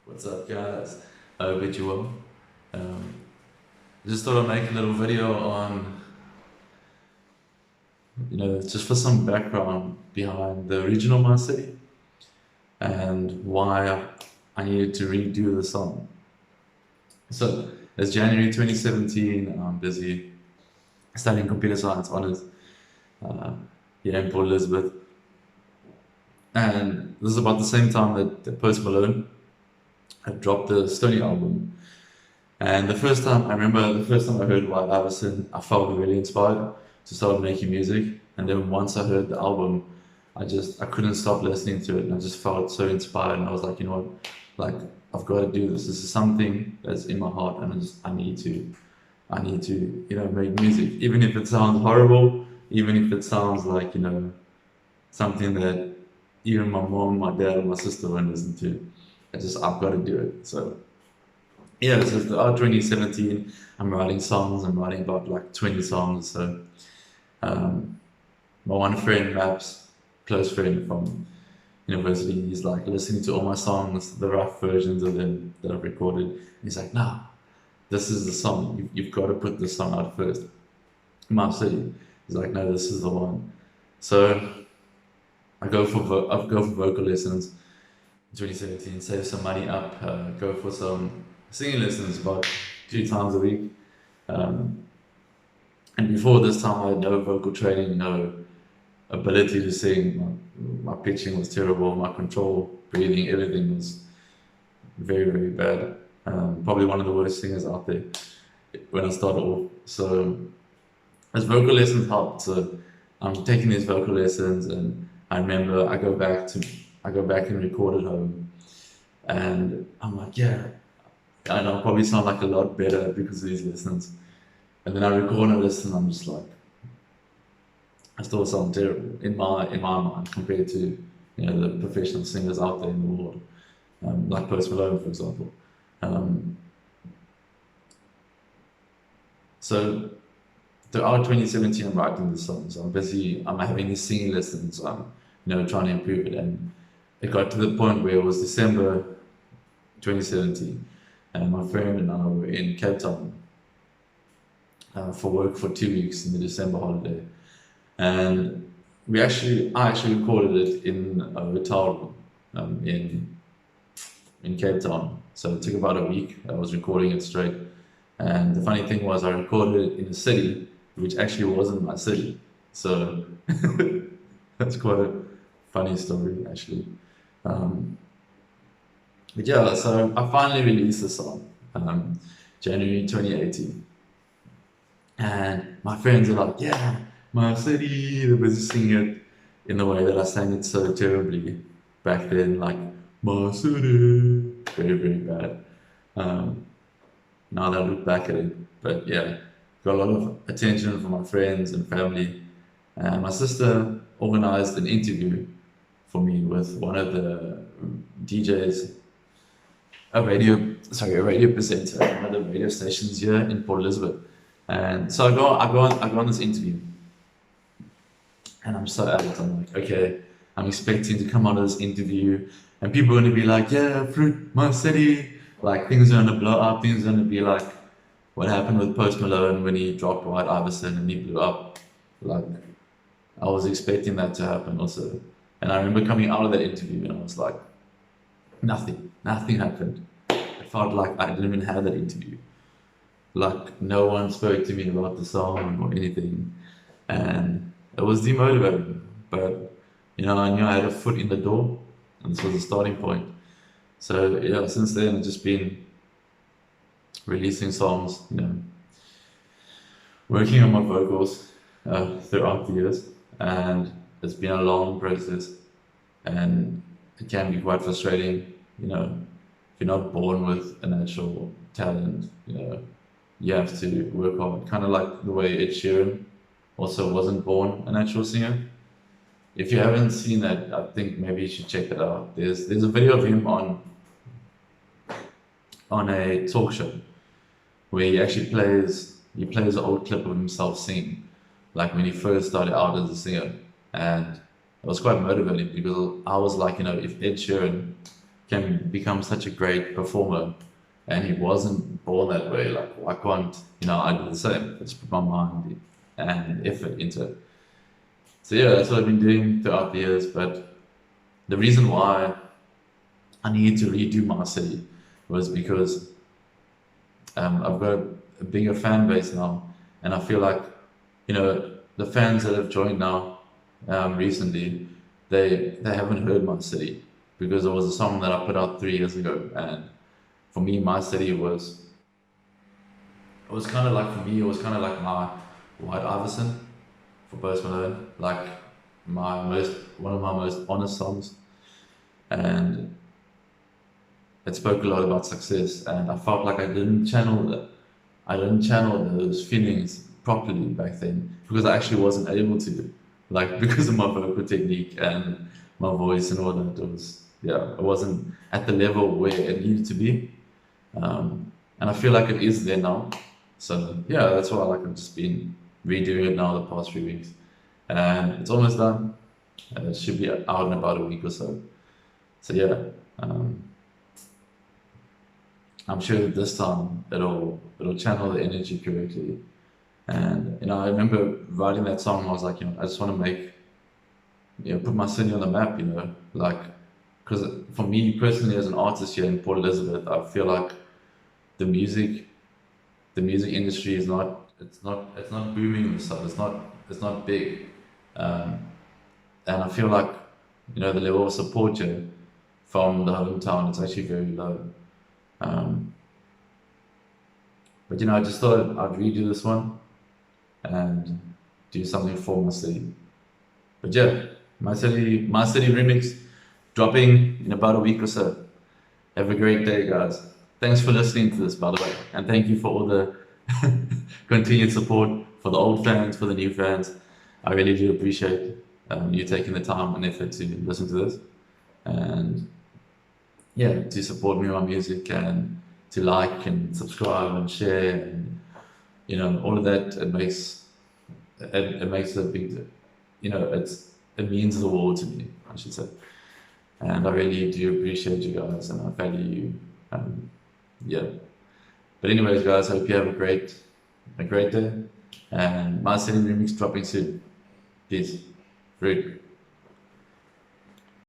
What's up, guys? I hope you well. Um, just thought I'd make a little video on, just for some background behind the original My City and why I needed to redo the song. So, it's January 2017. I'm busy studying computer science honors uh, here in Port Elizabeth. And this is about the same time that Post Malone had dropped the Stony album. And I remember the first time I heard White Iverson, I felt really inspired to start making music. And then once I heard the album, I couldn't stop listening to it, and I just felt so inspired. And I was like, you know what, like I've got to do this. This is something that's in my heart, and I need to, make music, even if it sounds horrible, even if it sounds like something that even my mom, my dad, and my sister won't listen to. I've got to do it. So yeah, this is the 2017. I'm writing songs. I'm writing about like 20 songs. So um, my one friend, Maps, close friend from university, he's like listening to all my songs, the rough versions of them that I've recorded. He's like, nah, this is the song. You've got to put this song out first. My City. He's like, no, this is the one. So I go for vocal lessons in 2017. Save some money up. Go for some singing lessons about 2 times a week. Um, and before this time, I had no vocal training, no ability to sing. My pitching was terrible. My control, breathing, everything was very, very bad. Probably one of the worst singers out there when I started off. So as vocal lessons helped. So I'm taking these vocal lessons, and I remember I go back and record at home, and I'm like, yeah, I know I probably sound like a lot better because of these lessons. And then I record and listen, I'm just like, I still sound terrible in my mind compared to the professional singers out there in the world, like Post Malone, for example. Um, so throughout 2017, I'm writing the songs. I'm busy. I'm having these singing lessons. I'm trying to improve it, and it got to the point where it was December 2017, and my friend and I were in Cape Town for work for 2 weeks in the December holiday. And I actually recorded it in a hotel room in Cape Town. So it took about a week. I was recording it straight. And the funny thing was, I recorded it in a city which actually wasn't my city. So that's quite a funny story, actually. Um, but yeah, so I finally released the song, January 2018. And my friends are like, yeah, my city, they're busy singing it in the way that I sang it so terribly back then, like, my city, very, very bad. Um, Now that I look back at it, but yeah, got a lot of attention from my friends and family. And my sister organized an interview for me with one of the DJs, a radio presenter at one of the radio stations here in Port Elizabeth. And so I go on this interview, and I'm so addicted. I'm like, okay, I'm expecting to come out of this interview, and people are gonna be like, yeah, fruit, my city, like things are gonna blow up. Things are gonna be like what happened with Post Malone when he dropped White Iverson and he blew up. Like I was expecting that to happen also, and I remember coming out of that interview and I was like, nothing happened. I felt like I didn't even have that interview. Like no one spoke to me about the song or anything, and it was demotivating. But I knew I had a foot in the door, and this was a starting point. So yeah, since then I've just been releasing songs, working on my vocals throughout the years, and it's been a long process, and it can be quite frustrating. If you're not born with a natural talent, you have to work hard. Kind of like the way Ed Sheeran also wasn't born a natural singer. If you haven't seen that, I think maybe you should check that out. There's a video of him on a talk show where he plays an old clip of himself singing, like when he first started out as a singer, and it was quite motivating because I was like, if Ed Sheeran can become such a great performer, and he wasn't born that way. Like, why can't, I do the same? Just put my mind and effort into it. So yeah, that's what I've been doing throughout the years. But the reason why I needed to redo my city was because I've got a bigger fan base now, and I feel like, the fans that have joined now recently, they haven't heard my city because it was a song that I put out 3 years ago, and for me, my city was it was kind of like for me, it was kind of like my White Iverson for Post Malone, like my most one of my most honest songs, and it spoke a lot about success, and I felt like I didn't channel those feelings properly back then because I actually wasn't able to, like because of my vocal technique and my voice and all that. It was, yeah, it wasn't at the level where it needed to be, and I feel like it is there now. So yeah, that's why like I've just been redoing it now the past few weeks, and it's almost done. It should be out in about a week or so. So yeah. Um, I'm sure that this time it'll channel the energy correctly. And I remember writing that song. I was like, I just want to make, put my city on the map. Like, because for me personally, as an artist here in Port Elizabeth, I feel like the music, the music industry is not, it's not booming in the south. It's not big, um, and I feel like, the level of support here from the hometown is actually very low. Um, but I just thought I'd redo this one and do something for my city. But yeah, my city remix dropping in about a week or so. Have a great day, guys. Thanks for listening to this, by the way, and thank you for all the continued support for the old fans, for the new fans. I really do appreciate you taking the time and effort to listen to this, and yeah, to support me on my music and to like and subscribe and share and all of that. It makes a big, it means the world to me, I should say. And I really do appreciate you guys, and I value you. Yeah. But anyways, guys, I hope you have a great day. And my city remix dropping soon. Peace. Fruit.